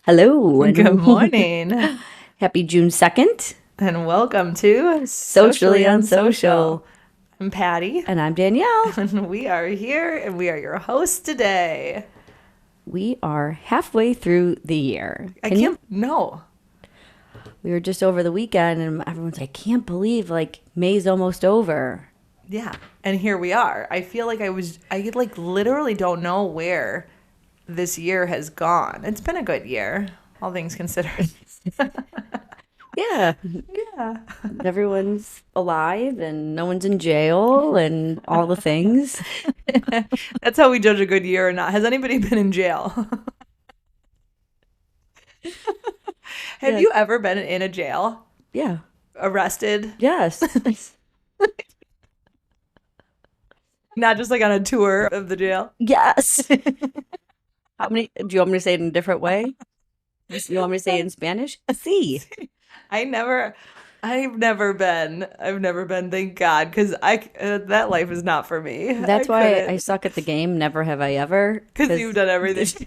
Hello and Good morning, happy June 2nd. and welcome to Socially Unsocial. I'm Patty, And I'm Danielle. and we are here, and we are your hosts today. We are halfway through the year. No. We were just over the weekend and everyone's like, I can't believe May's almost over. Yeah, and here we are. I feel like I literally don't know where this year has gone. It's been a good year, all things considered. Yeah. Yeah. Everyone's alive and no one's in jail and all the things. That's how we judge a good year or not. Has anybody been in jail? Have Yeah. you ever been in a jail? Yeah. Arrested? Yes. Not just like on a tour of the jail? Yes. How many? Do you want me to say it in a different way? You want me to say it in Spanish? Sí. I've never been, thank God, because that life is not for me. That's why I suck at the game. Never have I ever. Because you've done everything.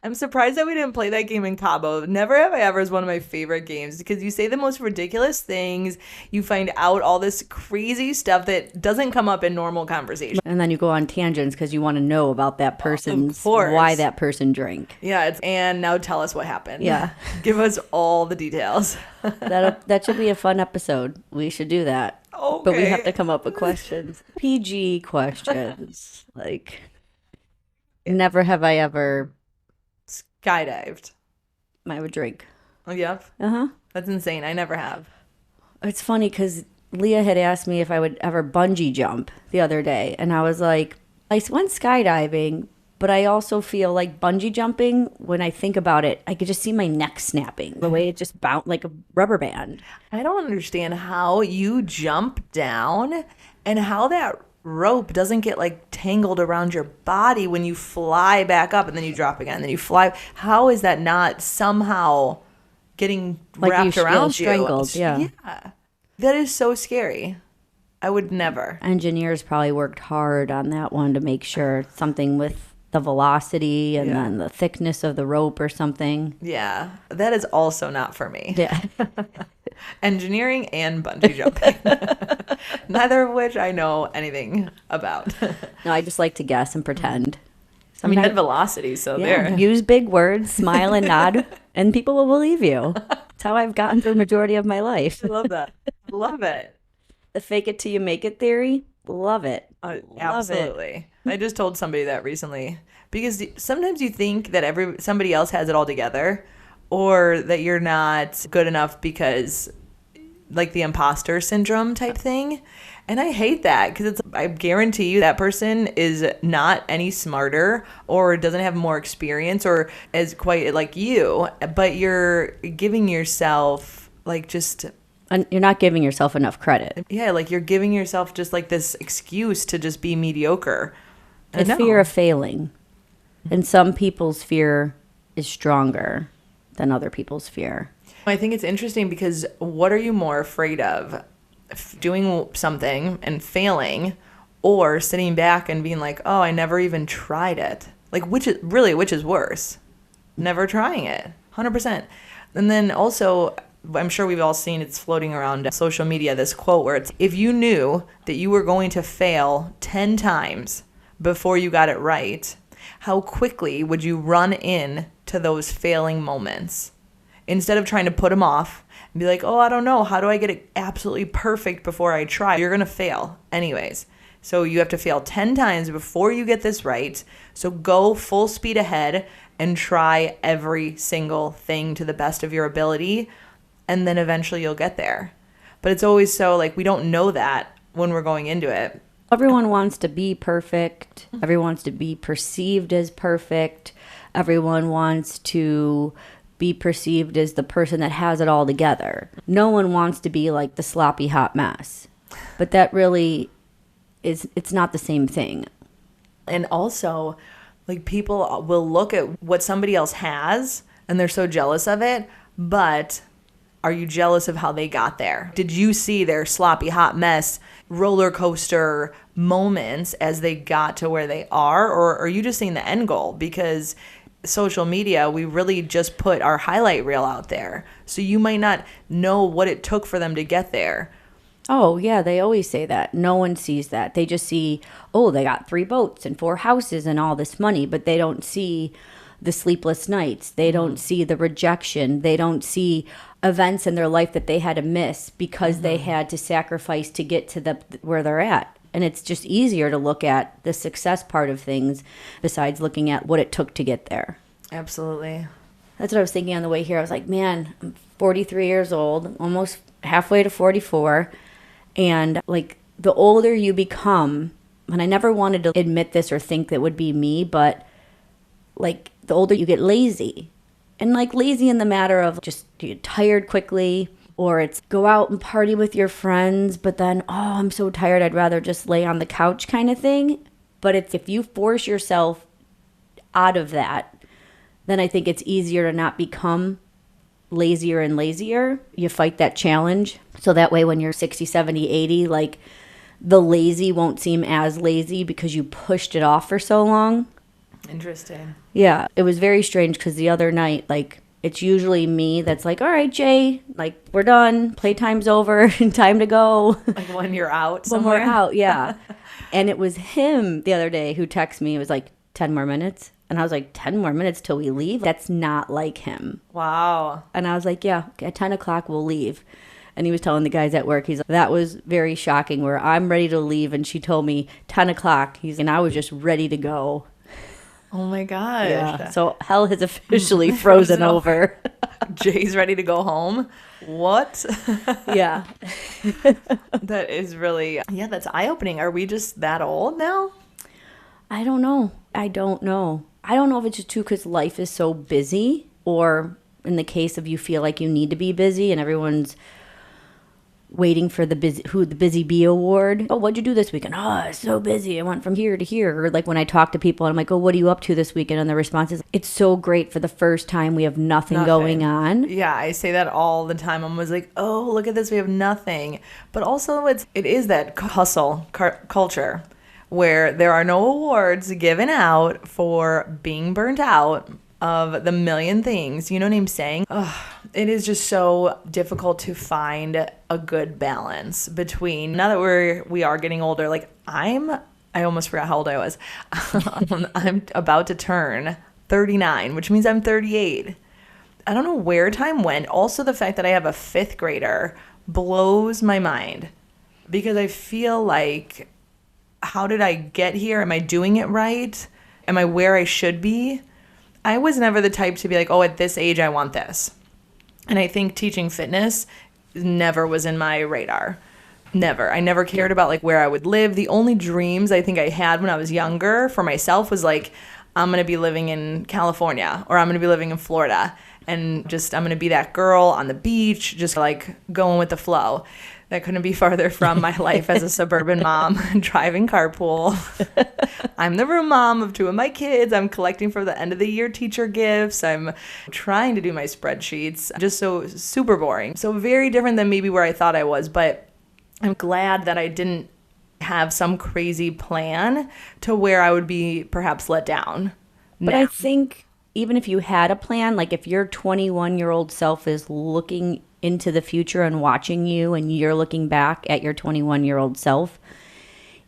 I'm surprised that we didn't play that game in Cabo. Never Have I Ever is one of my favorite games because you say the most ridiculous things. You find out all this crazy stuff that doesn't come up in normal conversation. And then you go on tangents because you want to know about that person's, course. why that person drank. Yeah, and now tell us what happened. Yeah. Give us all the details. That should be a fun episode. We should do that. Okay. But we have to come up with questions. PG questions. Like, never have I ever Skydived. I have a drink. Oh, yep. Uh-huh. That's insane. I never have. It's funny because Leah had asked me if I would ever bungee jump the other day. And I was like, I went skydiving, but I also feel like bungee jumping, when I think about it, I could just see my neck snapping. The way it just bounced like a rubber band. I don't understand how you jump down and how that rope doesn't get like tangled around your body when you fly back up and then you drop again and then you fly. How is that not somehow getting Like wrapped you around feel strangled, you? yeah. That is so scary. I would never. Engineers probably worked hard on that one to make sure something with the velocity and Yeah. then the thickness of the rope or something. Yeah, that is also not for me. Yeah. Engineering and bungee jumping. Neither of which I know anything about. No, I just like to guess and pretend. I mean, Sometimes- that velocity, so yeah, there. use big words, smile and nod, and people will believe you. That's how I've gotten through the majority of my life. I love that. Love it. The fake it till you make it theory, love it. Love it. Absolutely. I just told somebody that recently because sometimes you think that somebody else has it all together or that you're not good enough because like the imposter syndrome type thing. And I hate that because I guarantee you that person is not any smarter or doesn't have more experience or is quite like you, but you're giving yourself like just And you're not giving yourself enough credit. yeah, like you're giving yourself just like this excuse to just be mediocre. The fear of failing. And some people's fear is stronger than other people's fear. I think it's interesting because what are you more afraid of? Doing something and failing or sitting back and being like, oh, I never even tried it. Like, which is worse? Never trying it. 100%. And then also, I'm sure we've all seen it's floating around social media, this quote where it's, if you knew that you were going to fail 10 times before you got it right, how quickly would you run in to those failing moments? Instead of trying to put them off and be like, oh, I don't know, how do I get it absolutely perfect before I try? You're going to fail anyways. So you have to fail 10 times before you get this right. So go full speed ahead and try every single thing to the best of your ability. And then eventually you'll get there. But it's always so like we don't know that when we're going into it. Everyone wants to be perfect. Everyone wants to be perceived as perfect. Everyone wants to be perceived as the person that has it all together. No one wants to be like the sloppy hot mess. But that really it's not the same thing. And also, like people will look at what somebody else has and they're so jealous of it, but are you jealous of how they got there? Did you see their sloppy hot mess roller coaster moments as they got to where they are? Or are you just seeing the end goal? Because social media, we really just put our highlight reel out there. So you might not know what it took for them to get there. Oh, yeah, they always say that. No one sees that. They just see, oh, they got 3 boats and 4 houses and all this money, but they don't see the sleepless nights. They don't see the rejection. They don't see events in their life that they had to miss because they had to sacrifice to get to where they're at. And it's just easier to look at the success part of things besides looking at what it took to get there. Absolutely. That's what I was thinking on the way here. I was like, man, I'm 43 years old, almost halfway to 44. And like the older you become, and I never wanted to admit this or think that would be me, but like the older you get lazy. And like lazy in the matter of just you get tired quickly, or it's go out and party with your friends, but then, oh, I'm so tired, I'd rather just lay on the couch kind of thing. But it's if you force yourself out of that, then I think it's easier to not become lazier and lazier. You fight that challenge. So that way when you're 60, 70, 80, like the lazy won't seem as lazy because you pushed it off for so long. Interesting. Yeah, it was very strange because the other night, like, it's usually me that's like, all right, Jay, like, we're done. Playtime's over. Time to go. Like when you're out When somewhere? we're out, yeah. And it was him the other day who texted me. It was like, 10 more minutes. And I was like, 10 more minutes till we leave? That's not like him. Wow. And I was like, yeah, at 10 o'clock we'll leave. And he was telling the guys at work, he's like, that was very shocking where I'm ready to leave. And she told me 10 o'clock. And I was just ready to go. Oh my gosh. Yeah. So hell has officially frozen over. Jay's ready to go home. What? Yeah. That is really, yeah, that's eye-opening. Are we just that old now? I don't know. I don't know if it's just too because life is so busy, or in the case of you feel like you need to be busy and everyone's waiting for the Busy Bee award. Oh, what'd you do this weekend? Oh, it's so busy. I went from here to here. Or like when I talk to people and I'm like, oh, what are you up to this weekend? And the response is, it's so great. For the first time, we have nothing going on. Yeah, I say that all the time. I'm always like, oh, look at this. We have nothing. But also it is that hustle culture where there are no awards given out for being burnt out of the million things. You know what I'm saying? Ugh, it is just so difficult to find a good balance between, now that we are getting older, like I almost forgot how old I was. I'm about to turn 39, which means I'm 38. I don't know where time went. Also, the fact that I have a 5th grader blows my mind because I feel like, how did I get here? Am I doing it right? Am I where I should be? I was never the type to be like, oh, at this age, I want this. And I think teaching fitness never was in my radar. Never. I never cared about like where I would live. The only dreams I think I had when I was younger for myself was like, I'm going to be living in California or I'm going to be living in Florida. And just, I'm going to be that girl on the beach, just like going with the flow. That couldn't be farther from my life as a suburban mom, driving carpool. I'm the room mom of 2 of my kids. I'm collecting for the end of the year teacher gifts. I'm trying to do my spreadsheets. Just so super boring. So very different than maybe where I thought I was. But I'm glad that I didn't have some crazy plan to where I would be perhaps let down. But I think even if you had a plan, like if your 21-year-old self is looking into the future and watching you and you're looking back at your 21-year-old self,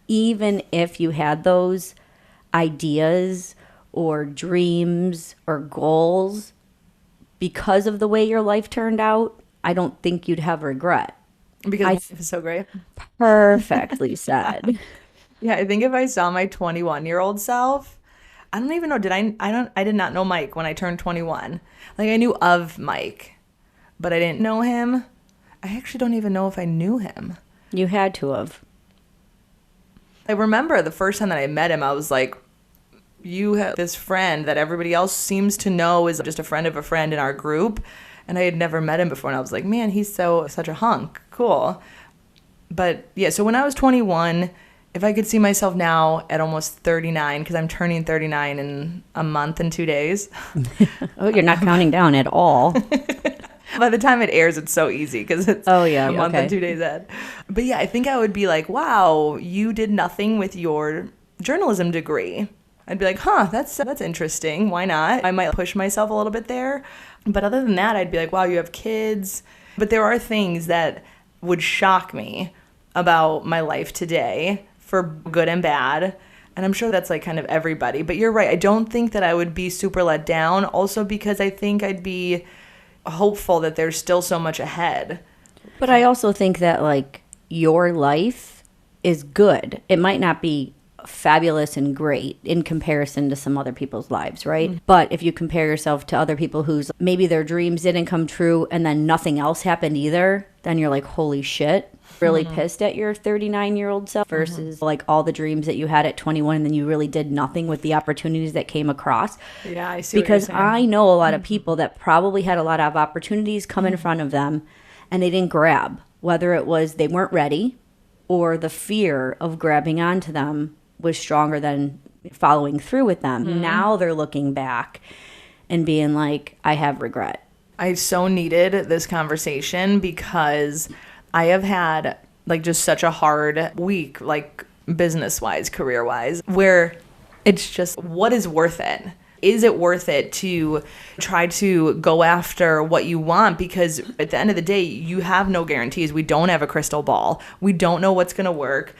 even if you had those ideas or dreams or goals, because of the way your life turned out, I don't think you'd have regret. Because life is so great. Perfectly said. Yeah, I think if I saw my 21-year-old self, I don't even know, I did not know Mike when I turned 21. Like I knew of Mike, but I didn't know him. I actually don't even know if I knew him. You had to have. I remember the first time that I met him, I was like, you have this friend that everybody else seems to know is just a friend of a friend in our group. And I had never met him before. And I was like, man, he's such a hunk. Cool. But yeah, so when I was 21, if I could see myself now at almost 39, because I'm turning 39 in a month and 2 days. Oh, you're not counting down at all. By the time it airs, it's so easy because it's a month and 2 days ahead. But yeah, I think I would be like, wow, you did nothing with your journalism degree. I'd be like, huh, that's interesting. Why not? I might push myself a little bit there. But other than that, I'd be like, wow, you have kids. But there are things that would shock me about my life today, for good and bad. And I'm sure that's like kind of everybody. But you're right. I don't think that I would be super let down. Also because I think I'd be hopeful that there's still so much ahead. But I also think that like your life is good. It might not be fabulous and great in comparison to some other people's lives, right? But if you compare yourself to other people whose maybe their dreams didn't come true and then nothing else happened either, then you're like, holy shit. Really pissed at your 39-year-old self versus like all the dreams that you had at 21 and then you really did nothing with the opportunities that came across. Yeah, I see. Because what you're saying. I know a lot of people that probably had a lot of opportunities come in front of them and they didn't grab, whether it was they weren't ready or the fear of grabbing onto them was stronger than following through with them. Now they're looking back and being like, I have regret. I so needed this conversation because I have had like just such a hard week, like business-wise, career-wise, where it's just, what is worth it? Is it worth it to try to go after what you want? Because at the end of the day, you have no guarantees. We don't have a crystal ball. We don't know what's going to work.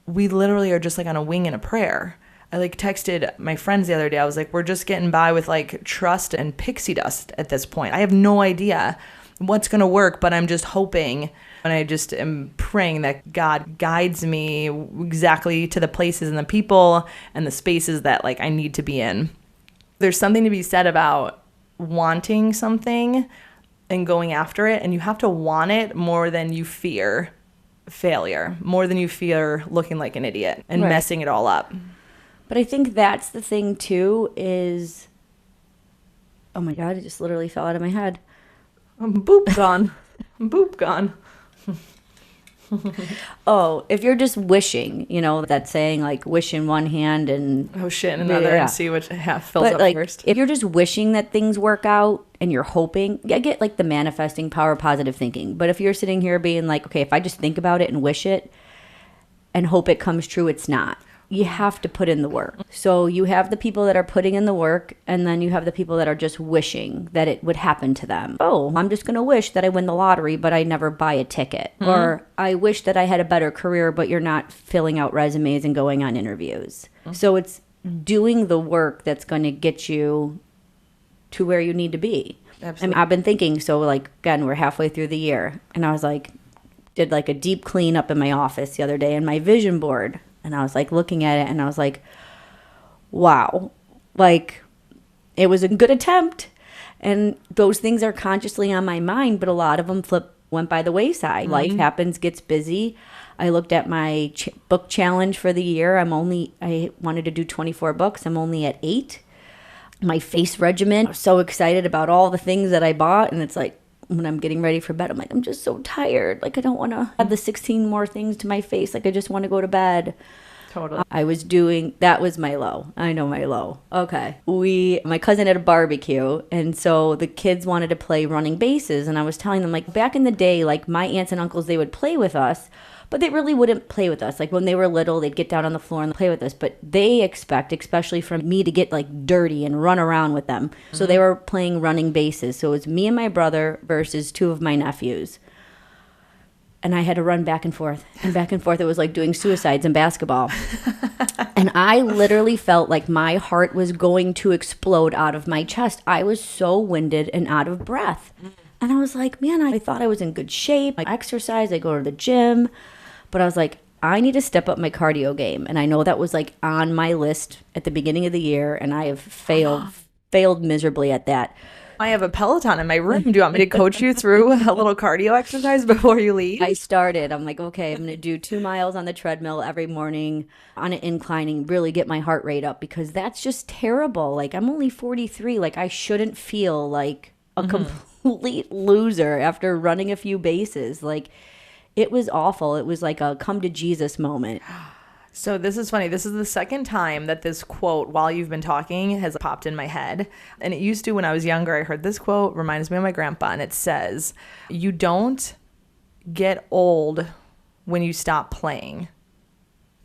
We literally are just like on a wing and a prayer. I like texted my friends the other day. I was like, we're just getting by with like trust and pixie dust at this point. I have no idea what's going to work, but I'm just hoping and I just am praying that God guides me exactly to the places and the people and the spaces that like I need to be in. There's something to be said about wanting something and going after it, and you have to want it more than you fear failure, more than you fear looking like an idiot and messing it all up. But I think that's the thing too is, oh my God, it just literally fell out of my head. Boop gone. Boop gone. Oh, if you're just wishing, you know, that saying like wish in one hand and oh shit in another and see which half fills up like, first. If you're just wishing that things work out and you're hoping, I get like the manifesting power, positive thinking. But if you're sitting here being like, okay, if I just think about it and wish it and hope it comes true, it's not. You have to put in the work. So you have the people that are putting in the work, and then you have the people that are just wishing that it would happen to them. Oh, I'm just going to wish that I win the lottery, but I never buy a ticket. Or I wish that I had a better career, but you're not filling out resumes and going on interviews. So it's doing the work that's going to get you to where you need to be. Absolutely. I mean, I've been thinking, so like, again, we're halfway through the year, and I was like, did like a deep clean up in my office the other day and my vision board. And I was like looking at it and I was like, wow, like it was a good attempt. And those things are consciously on my mind, but a lot of them went by the wayside. Life happens, gets busy. I looked at my book challenge for the year. I wanted to do 24 books. I'm only at 8. My face regimen, I was so excited about all the things that I bought. And it's like, when I'm getting ready for bed, I'm like, I'm just so tired. Like, I don't want to add the 16 more things to my face. Like, I just want to go to bed. Totally. That was my low. I know my low. Okay. My cousin had a barbecue, and so the kids wanted to play running bases, and I was telling them, like, back in the day, like, my aunts and uncles, they would play with us, but they really wouldn't play with us. Like, when they were little, they'd get down on the floor and play with us, but they expect, especially from me, to get, like, dirty and run around with them. So they were playing running bases. So it was me and my brother versus 2 of my nephews. And I had to run back and forth and back and forth. It was like doing suicides in basketball. And I literally felt like my heart was going to explode out of my chest. I was so winded and out of breath. And I was like, man, I thought I was in good shape. I exercise, I go to the gym. But I was like, I need to step up my cardio game. And I know that was like on my list at the beginning of the year. And I have failed miserably at that. I have a Peloton in my room. Do you want me to coach you through a little cardio exercise before you leave? I started. I'm like, okay, I'm going to do 2 miles on the treadmill every morning on an inclining, really get my heart rate up because that's just terrible. Like, I'm only 43. Like, I shouldn't feel like a complete loser after running a few bases. Like, it was awful. It was like a come to Jesus moment. So this is funny. This is the second time that this quote, while you've been talking, has popped in my head. And it used to when I was younger. I heard this quote, reminds me of my grandpa, and it says, you don't get old when you stop playing.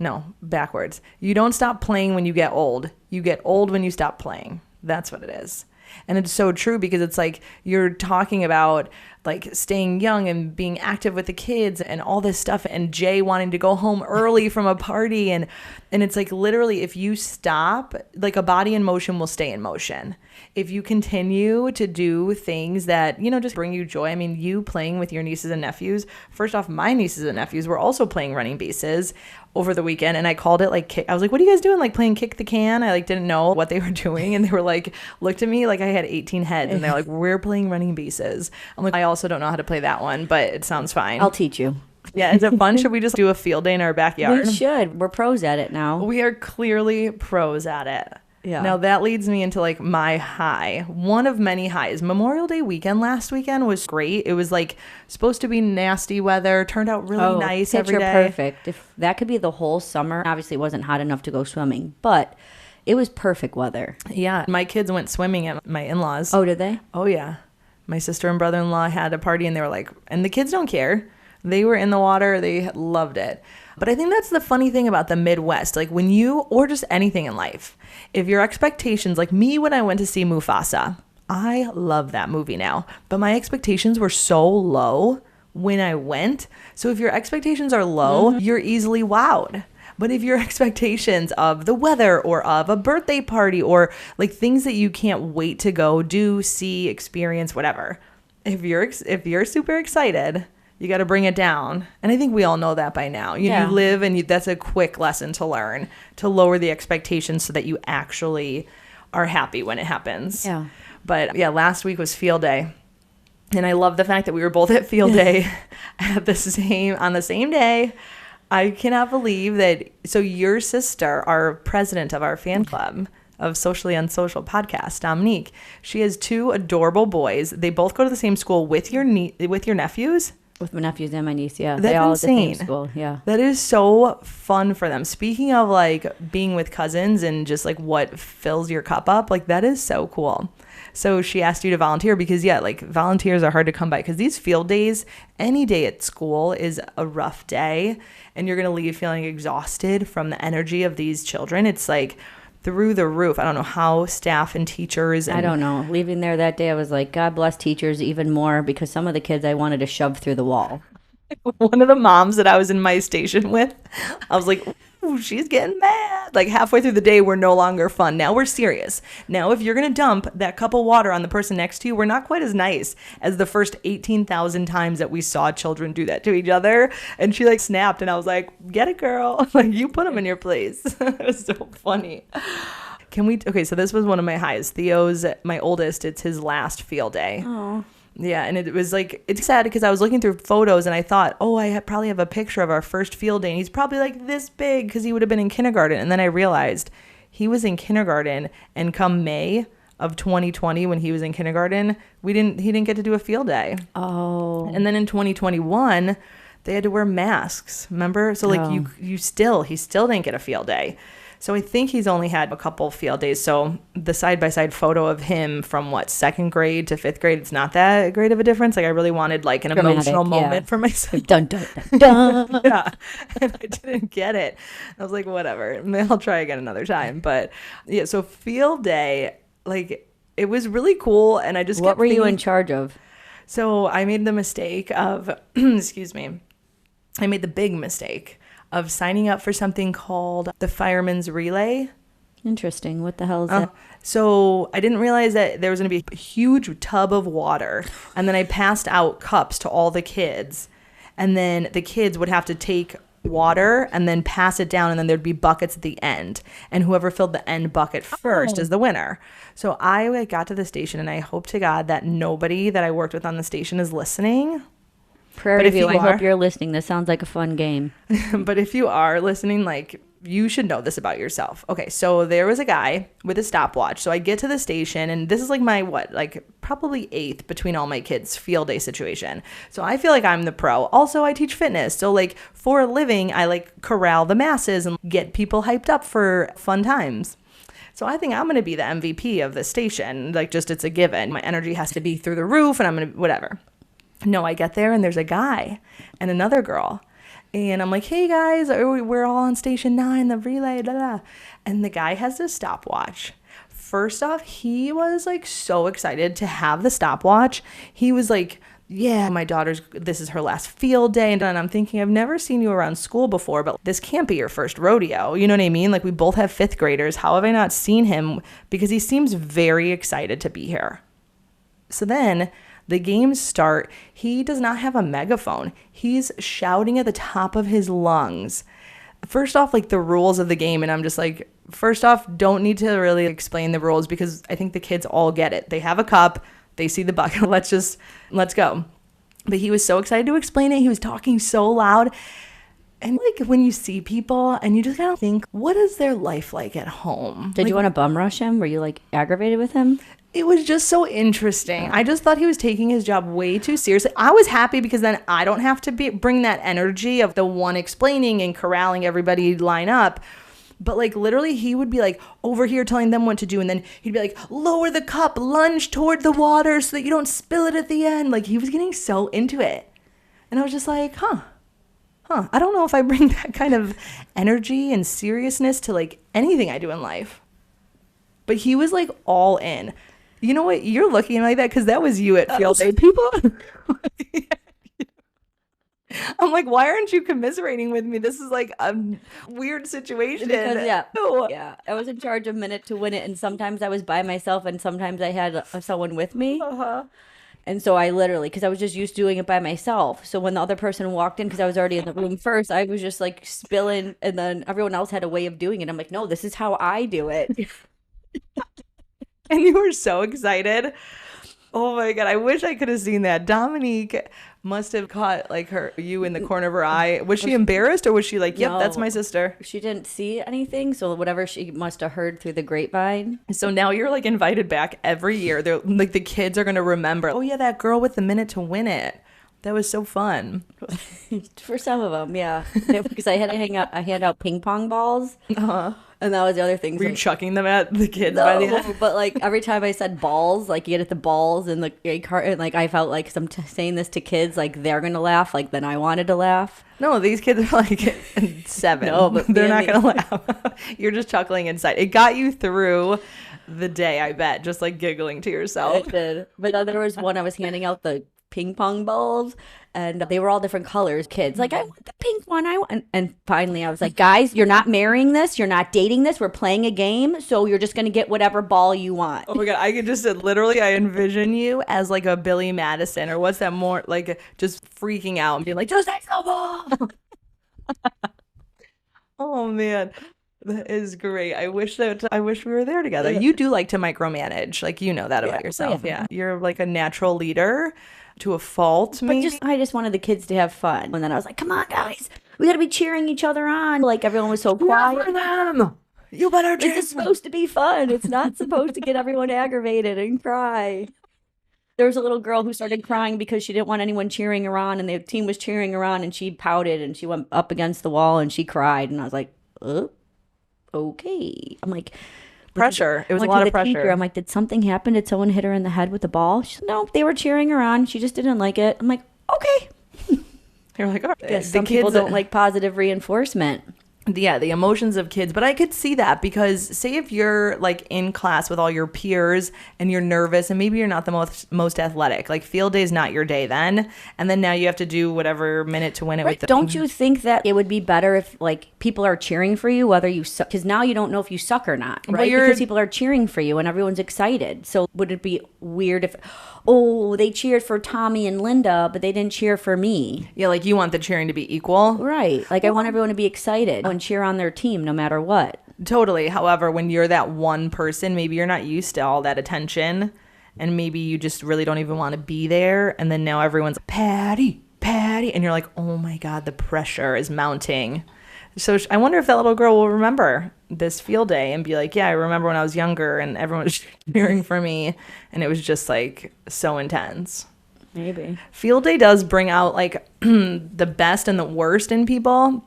No, backwards. You don't stop playing when you get old. You get old when you stop playing. That's what it is. And it's so true because it's like you're talking about like staying young and being active with the kids and all this stuff, and Jay wanting to go home early from a party, and it's like literally if you stop, like a body in motion will stay in motion. If you continue to do things that, you know, just bring you joy. I mean, you playing with your nieces and nephews. First off, my nieces and nephews were also playing running bases over the weekend, and I called it like I was like, what are you guys doing, like playing kick the can? I like didn't know what they were doing, and they were like looked at me like I had 18 heads, and they're like, we're playing running bases. I'm like, I also don't know how to play that one, but it sounds fine. I'll teach you. Yeah, is it fun? Should we just do a field day in our backyard? We should. We're pros at it now. We are clearly pros at it. Yeah. Now that leads me into like my high, one of many highs. Memorial Day weekend last weekend was great. It was like supposed to be nasty weather, turned out really nice every day. Perfect. If that could be the whole summer, obviously it wasn't hot enough to go swimming, but it was perfect weather. Yeah, my kids went swimming at my in-laws. Oh, did they? Oh yeah, my sister and brother-in-law had a party, and they were like, and the kids don't care. They were in the water. They loved it. But I think that's the funny thing about the Midwest. Like when you, or just anything in life, if your expectations, like me when I went to see Mufasa, I love that movie now, but my expectations were so low when I went. So if your expectations are low, you're easily wowed. But if your expectations of the weather or of a birthday party or like things that you can't wait to go do, see, experience, whatever, if you're super excited, you got to bring it down. And I think we all know that by now. You live, and that's a quick lesson to learn, to lower the expectations so that you actually are happy when it happens. Yeah. But yeah, last week was field day. And I love the fact that we were both at field day on the same day. I cannot believe that. So your sister, our president of our fan club of Socially Unsocial podcast, Dominique, she has two adorable boys. They both go to the same school with your nephews. With my nephews and my niece, yeah. That's they all insane. At the same school, yeah. That is so fun for them. Speaking of like being with cousins and just like what fills your cup up, like that is so cool. So she asked you to volunteer because like volunteers are hard to come by because these field days, any day at school is a rough day and you're going to leave feeling exhausted from the energy of these children. It's like through the roof. I don't know how staff and teachers. I don't know. Leaving there that day, I was like, God bless teachers even more because some of the kids I wanted to shove through the wall. One of the moms that I was in my station with, I was like, ooh, she's getting mad. Like halfway through the day, we're no longer fun. Now we're serious. Now, if you're going to dump that cup of water on the person next to you, we're not quite as nice as the first 18,000 times that we saw children do that to each other. And she like snapped and I was like, get it, girl. Like you put them in your place. It was so funny. Okay, so this was one of my highs. Theo's, my oldest, it's his last field day. Oh. Yeah, and it was like, it's sad because I was looking through photos and I thought, oh, probably have a picture of our first field day. And he's probably like this big because he would have been in kindergarten. And then I realized he was in kindergarten, and come May of 2020 when he was in kindergarten, he didn't get to do a field day. Oh. And then in 2021, they had to wear masks, remember? So like he still didn't get a field day. So I think he's only had a couple field days. So the side-by-side photo of him from second grade to fifth grade, it's not that great of a difference. Like I really wanted like an emotional moment for myself. Dun, dun, dun, dun. Yeah. And I didn't get it. I was like, whatever. I'll try again another time. But yeah, so field day, like it was really cool. And I just What were you in charge of? So I made the mistake of, excuse me, I made the big mistake of signing up for something called the Fireman's Relay. Interesting. What the hell is that? So I didn't realize that there was going to be a huge tub of water. And then I passed out cups to all the kids. And then the kids would have to take water and then pass it down. And then there'd be buckets at the end. And whoever filled the end bucket first is the winner. So I got to the station, and I hope to God that nobody that I worked with on the station is listening. Prairie View, I hope you're listening. This sounds like a fun game. But if you are listening, like, you should know this about yourself. Okay, so there was a guy with a stopwatch. So I get to the station, and this is like my, probably 8th between all my kids' field day situation. So I feel like I'm the pro. Also, I teach fitness. So, like, for a living, I, like, corral the masses and get people hyped up for fun times. So I think I'm going to be the MVP of the station. Like, just it's a given. My energy has to be through the roof, and I'm going to, whatever. No, I get there and there's a guy and another girl, And I'm like, hey guys, we're all on station 9, the relay, blah, blah. And the guy has this stopwatch. First off, he was like so excited to have the stopwatch. He was like, yeah, this is her last field day. And I'm thinking, I've never seen you around school before, but this can't be your first rodeo. You know what I mean? Like, we both have 5th graders. How have I not seen him? Because he seems very excited to be here. So then the games start. He does not have a megaphone. He's shouting at the top of his lungs. First off, like, the rules of the game, and I'm just like, first off, don't need to really explain the rules because I think the kids all get it. They have a cup, they see the bucket, let's go. But he was so excited to explain it. He was talking so loud. And like, when you see people and you just kind of think, what is their life like at home? Did you want to bum rush him? Were you like aggravated with him? It was just so interesting. I just thought he was taking his job way too seriously. I was happy because then I don't have to bring that energy of the one explaining and corralling everybody line up. But like, literally, he would be like over here telling them what to do. And then he'd be like, lower the cup, lunge toward the water so that you don't spill it at the end. Like, he was getting so into it. And I was just like, huh. I don't know if I bring that kind of energy and seriousness to like anything I do in life. But he was like all in. You know what? You're looking like that because that was you at field day. People. I'm like, why aren't you commiserating with me? This is like a weird situation. Because, yeah, I was in charge of Minute to Win It, and sometimes I was by myself, and sometimes I had someone with me. And so I literally, because I was just used to doing it by myself. So when the other person walked in, because I was already in the room first, I was just like spilling, and then everyone else had a way of doing it. I'm like, no, this is how I do it. And you were so excited. Oh my God. I wish I could have seen that. Dominique must have caught like you in the corner of her eye. Was she embarrassed or was she like, yep, that's my sister? She didn't see anything. So whatever she must have heard through the grapevine. So now you're like invited back every year. They're like, the kids are going to remember, oh yeah, that girl with the Minute to Win It. That was so fun. For some of them, yeah. Because I had to hand out ping pong balls. And that was the other thing. Were you chucking them at the kids by the end? But like every time I said balls, like you get at the balls and the cart, and like I felt like saying this to kids, like they're gonna laugh, like then I wanted to laugh. No, these kids are like 7. No, but they're not gonna laugh. You're just chuckling inside. It got you through the day, I bet, just like giggling to yourself. It did. But then there was one I was handing out the ping pong balls, and they were all different colors. Kids like, I want the pink one. And finally I was like, guys, you're not marrying this, you're not dating this, we're playing a game, so you're just gonna get whatever ball you want. Oh my God, I could just literally, I envision you as like a Billy Madison, or what's that, more like just freaking out and being like, just take the ball. Oh man, that is great. I wish we were there together. You do like to micromanage, like, you know that about yourself. Yeah, you're like a natural leader to a fault, maybe. But I just wanted the kids to have fun. And then I was like, come on, guys. We got to be cheering each other on. Like, everyone was so quiet. For them. You better cheer. This is supposed to be fun. It's not supposed to get everyone aggravated and cry. There was a little girl who started crying because she didn't want anyone cheering her on, and the team was cheering her on, and she pouted, and she went up against the wall, and she cried. And I was like, oh, okay. I'm like... Pressure. It was a lot of pressure. I'm like, did something happen? Did someone hit her in the head with the ball? She said, no, they were cheering her on. She just didn't like it. I'm like, okay. You're like, all right. Some people don't like positive reinforcement. Yeah, the emotions of kids. But I could see that because say if you're like in class with all your peers and you're nervous and maybe you're not the most athletic, like field day is not your day then. And then now you have to do whatever Minute to Win It with them. Don't you think that it would be better if like people are cheering for you, whether you suck? Because now you don't know if you suck or not, right? Because people are cheering for you and everyone's excited. So would it be weird if, oh, they cheered for Tommy and Linda, but they didn't cheer for me? Yeah, like you want the cheering to be equal. Right. Like I want everyone to be excited and cheer on their team no matter what. Totally. However, when you're that one person, maybe you're not used to all that attention and maybe you just really don't even want to be there. And then now everyone's Patty. And you're like, oh my God, the pressure is mounting. So I wonder if that little girl will remember this field day and be like, yeah, I remember when I was younger and everyone was cheering for me and it was just like so intense. Maybe. Field day does bring out like the best and the worst in people.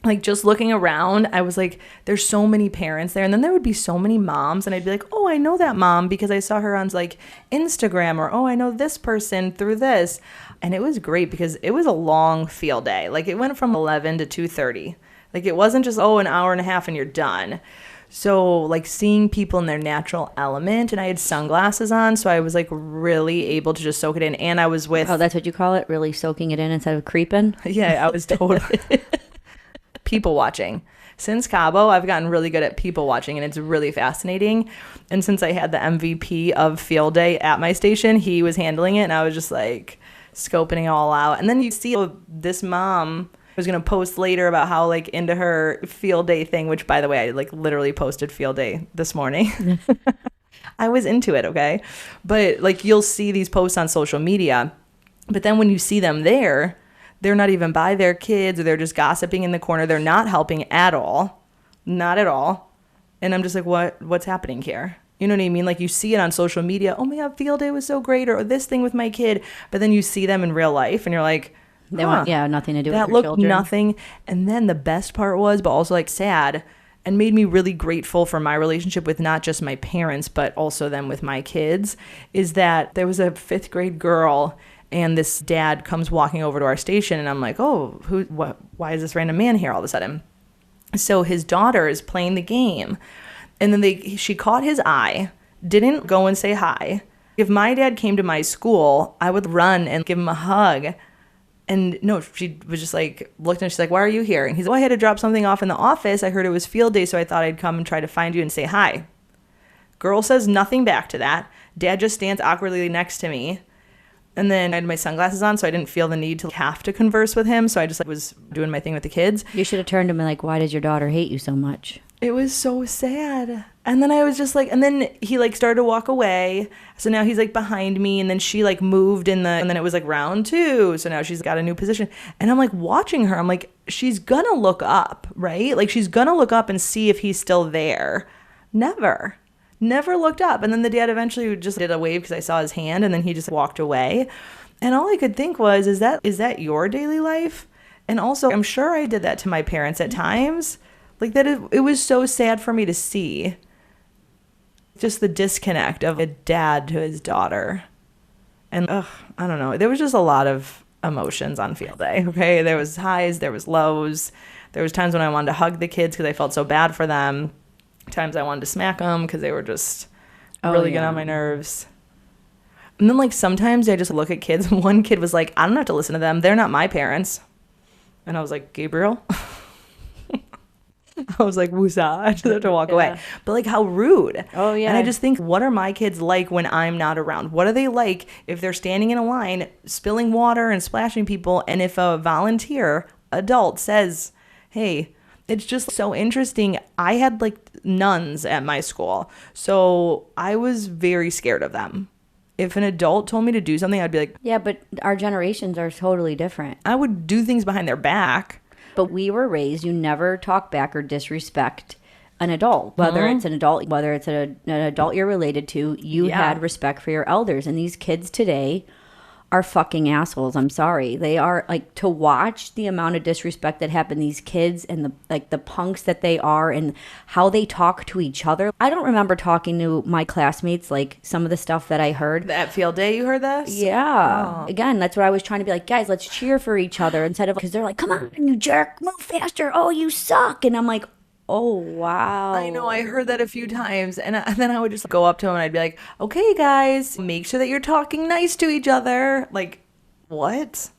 like just looking around, I was like, there's so many parents there. And then there would be so many moms. And I'd be like, oh, I know that mom because I saw her on like Instagram, or, oh, I know this person through this. And it was great because it was a long field day. Like it went from 11 to 2:30. Like it wasn't just, oh, an hour and a half and you're done. So like seeing people in their natural element, and I had sunglasses on, so I was like really able to just soak it in. And I was with, Oh, that's what you call it? Really soaking it in instead of creeping? yeah, I was totally people watching. Since Cabo, I've gotten really good at people watching, and it's really fascinating. And since I had the MVP of field day at my station, he was handling it, and I was just like scoping it all out. And then you see this mom was going to post later about how like into her field day thing, which by the way, I like literally posted field day this morning. I was into it, okay? But like you'll see these posts on social media, but then when you see them there, they're not even by their kids, or they're just gossiping in the corner. They're not helping at all. Not at all. And I'm just like, what's happening here? You know what I mean? Like you see it on social media. Oh my God, field day was so great, or this thing with my kid. But then you see them in real life and you're like, They want, nothing to do with that their looked children. nothing. And then the best part was, but also like sad, and made me really grateful for my relationship with not just my parents, but also them with my kids, is that there was a 5th grade girl, and this dad comes walking over to our station, and I'm like, oh, why is this random man here all of a sudden? So his daughter is playing the game, and then she caught his eye, didn't go and say hi. If my dad came to my school, I would run and give him a hug. And no, she was just like, looked, and she's like, why are you here? And he's like, oh, I had to drop something off in the office. I heard it was field day, so I thought I'd come and try to find you and say hi. Girl says nothing back to that. Dad just stands awkwardly next to me. And then I had my sunglasses on, so I didn't feel the need to have to converse with him. So I just was doing my thing with the kids. You should have turned to him and like, why does your daughter hate you so much? It was so sad. And then I was just like, and then he like started to walk away. So now he's like behind me, and then she like moved and then it was like round 2. So now she's got a new position. And I'm like watching her. I'm like, she's gonna look up, right? Like she's gonna look up and see if he's still there. Never looked up. And then the dad eventually just did a wave because I saw his hand, and then he just walked away. And all I could think was, is that your daily life? And also, I'm sure I did that to my parents at times. Like it was so sad for me to see just the disconnect of a dad to his daughter. And I don't know. There was just a lot of emotions on field day, okay? There was highs, there was lows. There was times when I wanted to hug the kids because I felt so bad for them. Times I wanted to smack them because they were just really getting on my nerves. And then like sometimes I just look at kids. One kid was like, I don't have to listen to them. They're not my parents. And I was like, Gabriel? I was like, woosah. I just have to walk away. But like, how rude. Oh, yeah. And I just think, what are my kids like when I'm not around? What are they like if they're standing in a line, spilling water and splashing people? And if a volunteer adult says, hey, it's just so interesting. I had like nuns at my school, so I was very scared of them. If an adult told me to do something, I'd be like, Yeah, but our generations are totally different. I would do things behind their back. But we were raised, you never talk back or disrespect an adult, whether it's an adult, whether it's an adult you're related to. You had respect for your elders. And these kids today are fucking assholes. I'm sorry. They are, like, to watch the amount of disrespect that happen, these kids, and the punks that they are, and how they talk to each other. I don't remember talking to my classmates, like some of the stuff that I heard. At field day, you heard this? Yeah. Oh. Again, that's what I was trying to be like, guys, let's cheer for each other instead of, because they're like, come on, you jerk, move faster. Oh, you suck. And I'm like, oh, wow. I know. I heard that a few times. And then I would just go up to him and I'd be like, okay, guys, make sure that you're talking nice to each other. Like, what?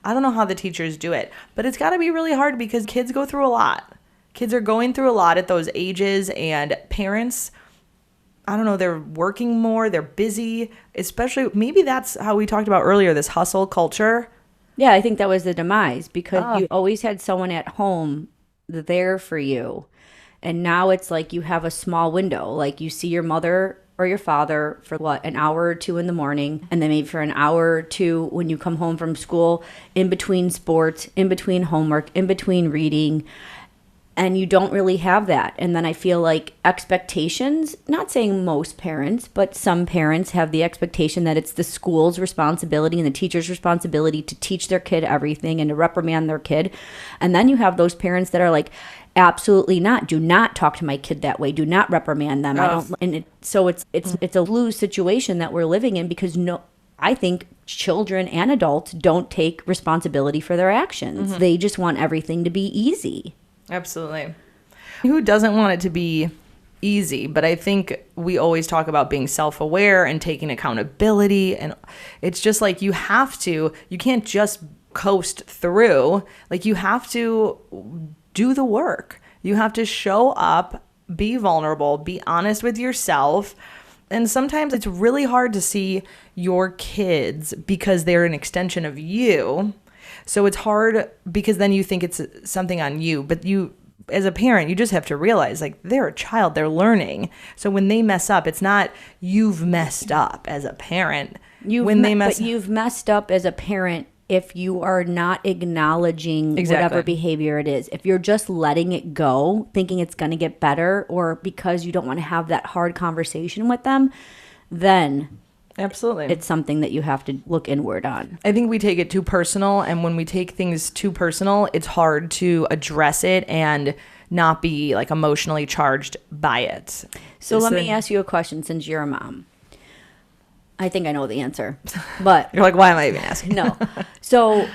I don't know how the teachers do it, but it's got to be really hard because kids go through a lot. Kids are going through a lot at those ages, and parents, I don't know, they're working more, they're busy, especially, maybe that's how we talked about earlier, this hustle culture. Yeah, I think that was the demise because you always had someone at home there for you. And now it's like you have a small window. Like you see your mother or your father for what, an hour or two in the morning, and then maybe for an hour or two when you come home from school, in between sports, in between homework, in between reading. And you don't really have that. And then I feel like expectations, not saying most parents, but some parents have the expectation that it's the school's responsibility and the teacher's responsibility to teach their kid everything and to reprimand their kid. And then you have those parents that are like, absolutely not. Do not talk to my kid that way. Do not reprimand them. I don't. And so it's a lose situation that we're living in, because I think children and adults don't take responsibility for their actions. They just want everything to be easy. Absolutely. Who doesn't want it to be easy? But I think we always talk about being self-aware and taking accountability. And it's just like you can't just coast through. Like you have to do the work. You have to show up, be vulnerable, be honest with yourself. And sometimes it's really hard to see your kids because they're an extension of you. So it's hard because then you think it's something on you. But you, as a parent, you just have to realize, like, they're a child, they're learning. So when they mess up, it's not you've messed up as a parent. But you've messed up as a parent if you are not acknowledging whatever behavior it is. If you're just letting it go, thinking it's going to get better, or because you don't want to have that hard conversation with them, then absolutely, it's something that you have to look inward on. I think we take it too personal, and when we take things too personal, it's hard to address it and not be like emotionally charged by it. So let me ask you a question, since you're a mom. I think I know the answer, but you're like, why am I even asking? No. So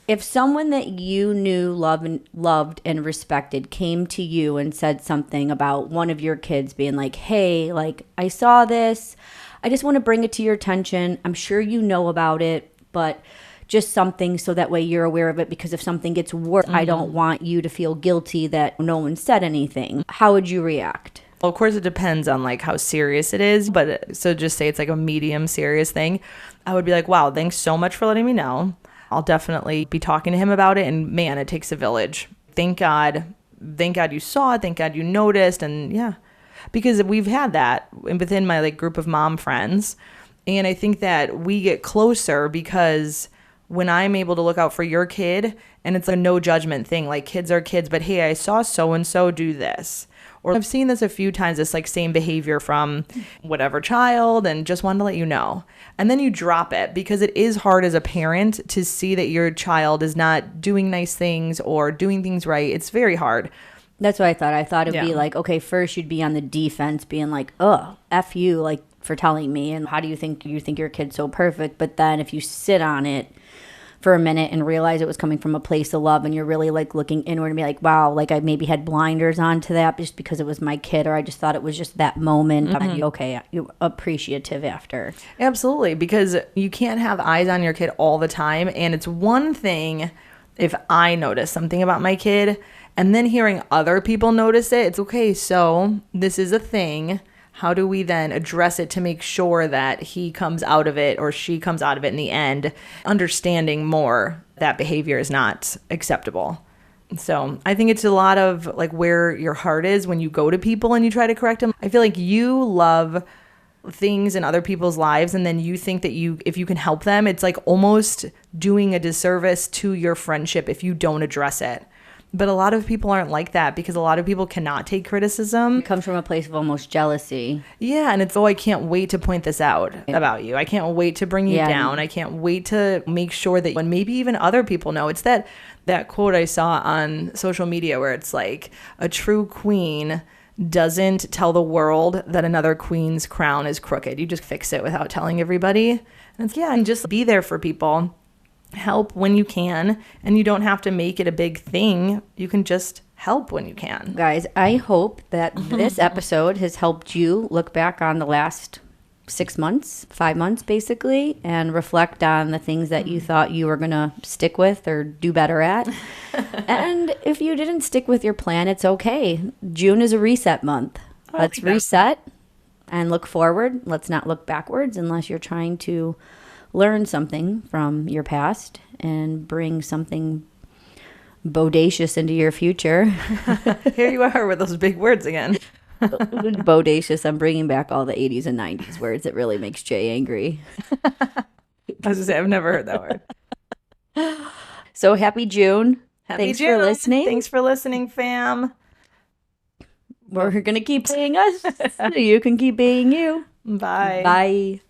if someone that you knew, loved and respected came to you and said something about one of your kids being like, hey, like, I saw this, I just want to bring it to your attention. I'm sure you know about it, but just something so that way you're aware of it, because if something gets worse, I don't want you to feel guilty that no one said anything. How would you react? Well, of course, it depends on like how serious it is. But so just say it's like a medium serious thing. I would be like, wow, thanks so much for letting me know. I'll definitely be talking to him about it. And man, it takes a village. Thank God you saw it. Thank God you noticed. And yeah, because we've had that within my like group of mom friends. And I think that we get closer because when I'm able to look out for your kid, and it's a no judgment thing, like kids are kids, but hey, I saw so-and-so do this. Or I've seen this a few times, this like same behavior from whatever child, and just wanted to let you know. And then you drop it, because it is hard as a parent to see that your child is not doing nice things or doing things right. It's very hard. That's what I thought. I thought it'd be like, okay, first you'd be on the defense being like, oh, F you, like, for telling me. And how do you think your kid's so perfect? But then if you sit on it for a minute and realize it was coming from a place of love, and you're really like looking inward and be like, wow, like I maybe had blinders onto that just because it was my kid, or I just thought it was just that moment. And okay, you're appreciative after. Absolutely, because you can't have eyes on your kid all the time. And it's one thing if I notice something about my kid and then hearing other people notice it, it's okay, so this is a thing. How do we then address it to make sure that he comes out of it or she comes out of it in the end, understanding more that behavior is not acceptable? So I think it's a lot of like where your heart is when you go to people and you try to correct them. I feel like you love things in other people's lives, and then you think that if you can help them, it's like almost doing a disservice to your friendship if you don't address it. But a lot of people aren't like that, because a lot of people cannot take criticism. It comes from a place of almost jealousy. Yeah, and it's, I can't wait to point this out about you. I can't wait to bring you down. I can't wait to make sure that when maybe even other people know. It's that quote I saw on social media where it's like, a true queen doesn't tell the world that another queen's crown is crooked. You just fix it without telling everybody. And it's, and just be there for people. Help when you can, and you don't have to make it a big thing. You can just help when you can. Guys, I hope that this episode has helped you look back on the last 6 months, 5 months basically, and reflect on the things that you thought you were going to stick with or do better at. And if you didn't stick with your plan, it's okay. June is a reset month. Let's reset and look forward. Let's not look backwards unless you're trying to learn something from your past and bring something bodacious into your future. Here you are with those big words again. Bodacious. I'm bringing back all the 80s and 90s words. It really makes Jay angry. I was going to say, I've never heard that word. So happy June. Happy Thanks for June. listening. Thanks for listening, fam. We're going to keep being us so you can keep being you. Bye. Bye.